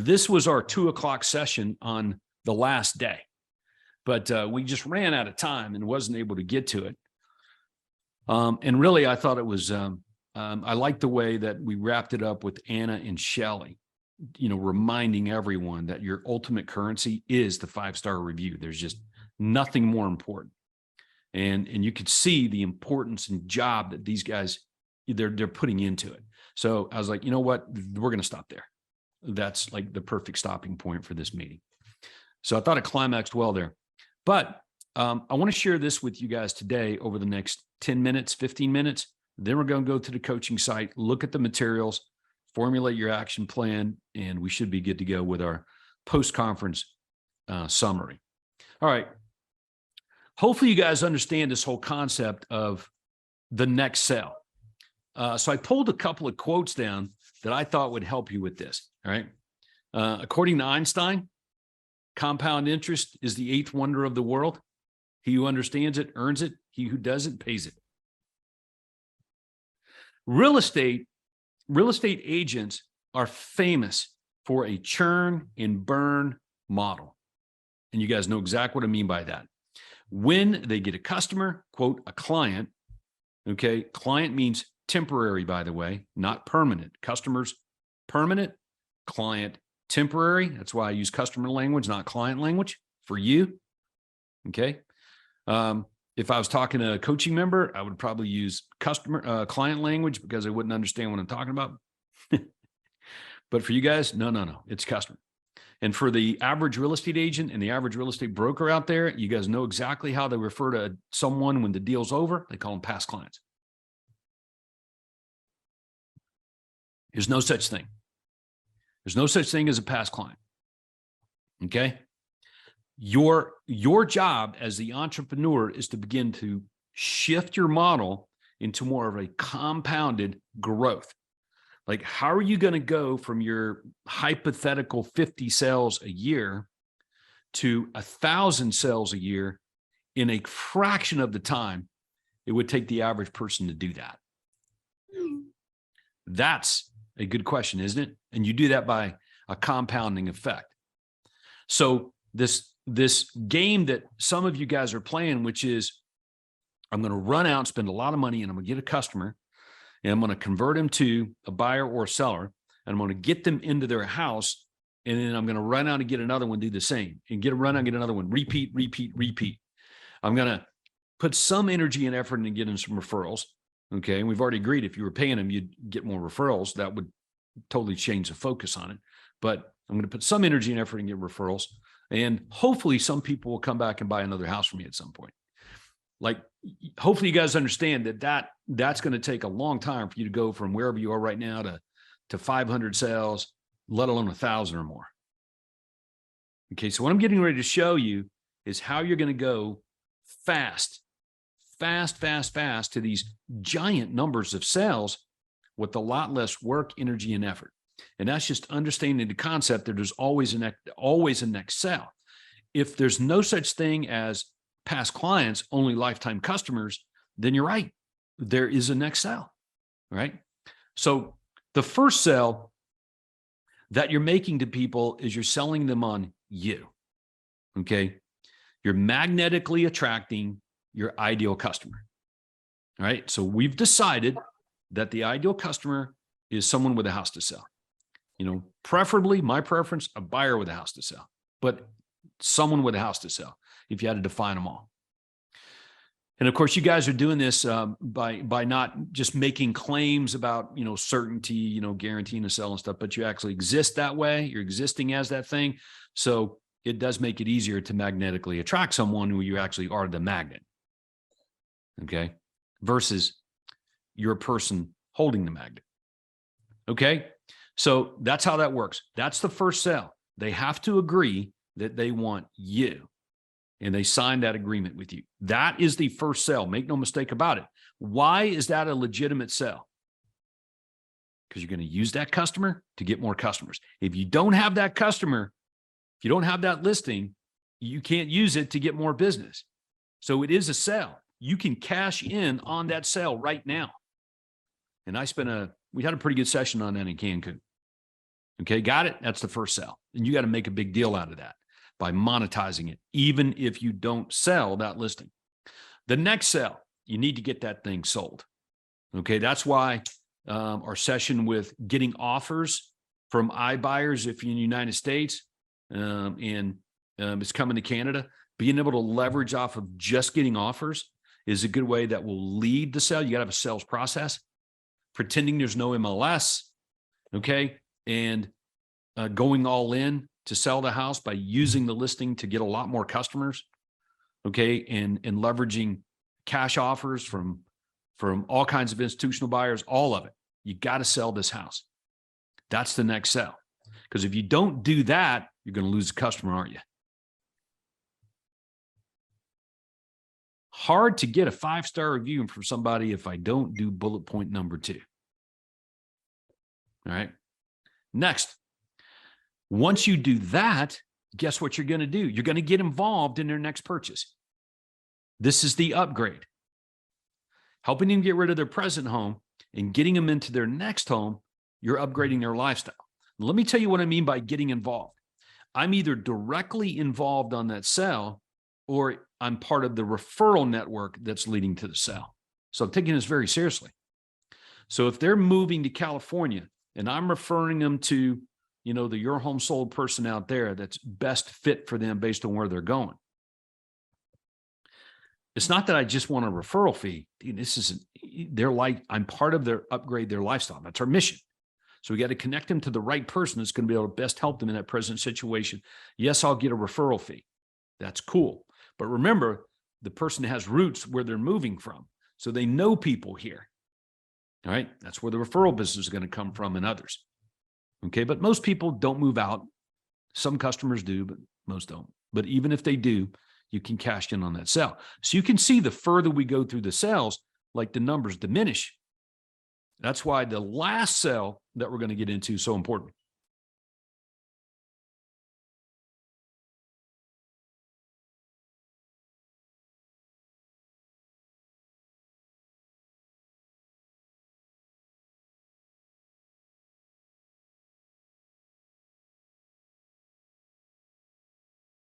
this was our 2:00 session on the last day, but we just ran out of time and wasn't able to get to it. And really, I thought it was, I liked the way that we wrapped it up with Anna and Shelley, reminding everyone that your ultimate currency is the 5-star review. There's just nothing more important. And you could see the importance and job that these guys, they're putting into it. So I was like, you know what, we're going to stop there. That's like the perfect stopping point for this meeting. So I thought it climaxed well there. But I want to share this with you guys today over the next 10 minutes, 15 minutes. Then we're going to go to the coaching site, look at the materials, formulate your action plan, and we should be good to go with our post-conference summary. All right. Hopefully you guys understand this whole concept of the next sale. So I pulled a couple of quotes down that I thought would help you with this. All right. According to Einstein, compound interest is the 8th wonder of the world. He who understands it earns it. He who doesn't pays it. Real estate agents are famous for a churn and burn model. And you guys know exactly what I mean by that. When they get a customer, quote, a client, okay, client means temporary, by the way, not permanent. Customers, permanent, client, temporary. That's why I use customer language, not client language for you, okay? If I was talking to a coaching member, I would probably use client language because they wouldn't understand what I'm talking about. But for you guys, no, it's customer. And for the average real estate agent and the average real estate broker out there, you guys know exactly how they refer to someone when the deal's over. They call them past clients. There's no such thing. There's no such thing as a past client. Okay? Your job as the entrepreneur is to begin to shift your model into more of a compounded growth. Like, how are you going to go from your hypothetical 50 sales a year to 1,000 sales a year in a fraction of the time it would take the average person to do that? That's a good question, isn't it? And you do that by a compounding effect. So this game that some of you guys are playing, which is, I'm going to run out and spend a lot of money and I'm going to get a customer and I'm going to convert him to a buyer or a seller, and I'm going to get them into their house, and then I'm going to run out and get another one, do the same, and run out and get another one, repeat. I'm going to put some energy and effort into getting some referrals. Okay. And we've already agreed if you were paying them, you'd get more referrals. That would totally change the focus on it. But I'm going to put some energy and effort and get referrals. And hopefully some people will come back and buy another house from me at some point. Like, hopefully you guys understand that's going to take a long time for you to go from wherever you are right now to 500 sales, let alone 1,000 or more. Okay. So what I'm getting ready to show you is how you're going to go fast to these giant numbers of sales with a lot less work, energy, and effort. And that's just understanding the concept that there's always a next sale. If there's no such thing as past clients, only lifetime customers, then you're right. There is a next sale, right? So the first sale that you're making to people is you're selling them on you, okay? You're magnetically attracting your ideal customer, all right? So we've decided that the ideal customer is someone with a house to sell. Preferably, my preference, a buyer with a house to sell, but someone with a house to sell, if you had to define them all. And of course, you guys are doing this by not just making claims about, certainty, guaranteeing a sell and stuff, but you actually exist that way. You're existing as that thing. So it does make it easier to magnetically attract someone who you actually are the magnet. Okay. Versus you're a person holding the magnet. Okay. So that's how that works. That's the first sale. They have to agree that they want you, and they sign that agreement with you. That is the first sale. Make no mistake about it. Why is that a legitimate sale? Because you're going to use that customer to get more customers. If you don't have that customer, if you don't have that listing, you can't use it to get more business. So it is a sale. You can cash in on that sale right now. And we had a pretty good session on that in Cancun. Okay, got it? That's the first sell. And you got to make a big deal out of that by monetizing it, even if you don't sell that listing. The next sell, you need to get that thing sold. Okay, that's why our session with getting offers from iBuyers, if you're in the United States, and it's coming to Canada, being able to leverage off of just getting offers is a good way that will lead the sale. You got to have a sales process, pretending there's no MLS, okay, and going all in to sell the house by using the listing to get a lot more customers, okay, and leveraging cash offers from all kinds of institutional buyers, all of it. You got to sell this house. That's the next sell. Because if you don't do that, you're going to lose a customer, aren't you? Hard to get a 5-star review from somebody if I don't do bullet point number 2. All right. Next, once you do that, guess what you're going to do? You're going to get involved in their next purchase. This is the upgrade. Helping them get rid of their present home and getting them into their next home, you're upgrading their lifestyle. Let me tell you what I mean by getting involved. I'm either directly involved on that sale or I'm part of the referral network that's leading to the sale. So I'm taking this very seriously. So if they're moving to California and I'm referring them to, the Your Home Sold person out there that's best fit for them based on where they're going. It's not that I just want a referral fee. I'm part of their upgrade, their lifestyle. That's our mission. So we got to connect them to the right person that's going to be able to best help them in that present situation. Yes, I'll get a referral fee. That's cool. But remember, the person has roots where they're moving from. So they know people here. All right. That's where the referral business is going to come from and others. Okay. But most people don't move out. Some customers do, but most don't. But even if they do, you can cash in on that sale. So you can see the further we go through the sales, like the numbers diminish. That's why the last sale that we're going to get into is so important.